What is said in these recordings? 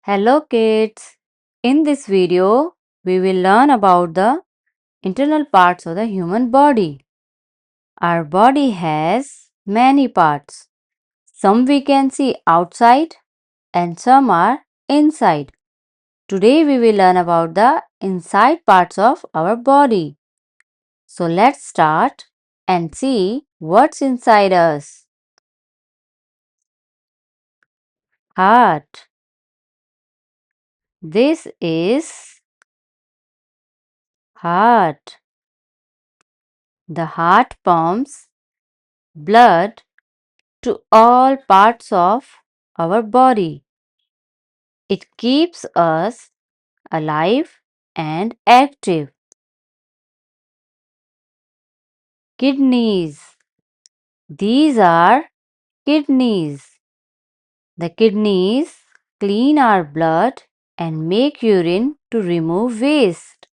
Hello kids! In this video, we will learn about the internal parts of the human body. Our body has many parts. Some we can see outside and some are inside. Today we will learn about the inside parts of our body. So let's start and see what's inside us. Heart. This is heart. The heart pumps blood to all parts of our body. It keeps us alive and active. Kidneys. These are kidneys. The kidneys clean our blood and make urine to remove waste.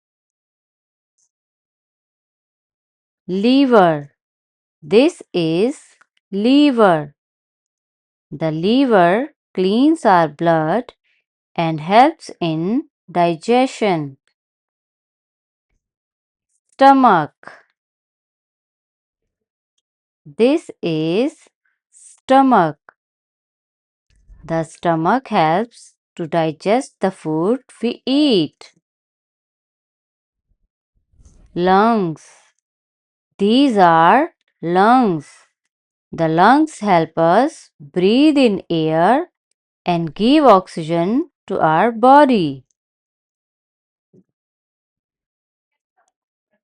Liver. This is liver. The liver cleans our blood and helps in digestion. Stomach. This is stomach. The stomach helps to digest the food we eat. Lungs. These are lungs. The lungs help us breathe in air and give oxygen to our body.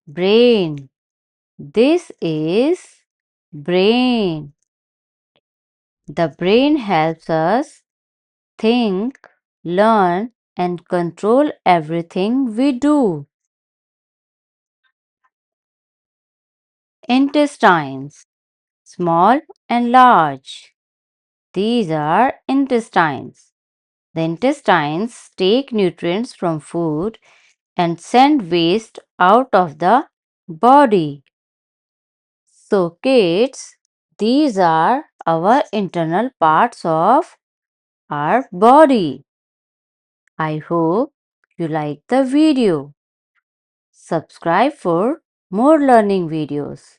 Brain. This is brain. The brain helps us think, learn, and control everything we do. Intestines, small and large. These are intestines. The intestines take nutrients from food and send waste out of the body. So, kids, these are our internal parts of our body. I hope you like the video. Subscribe for more learning videos.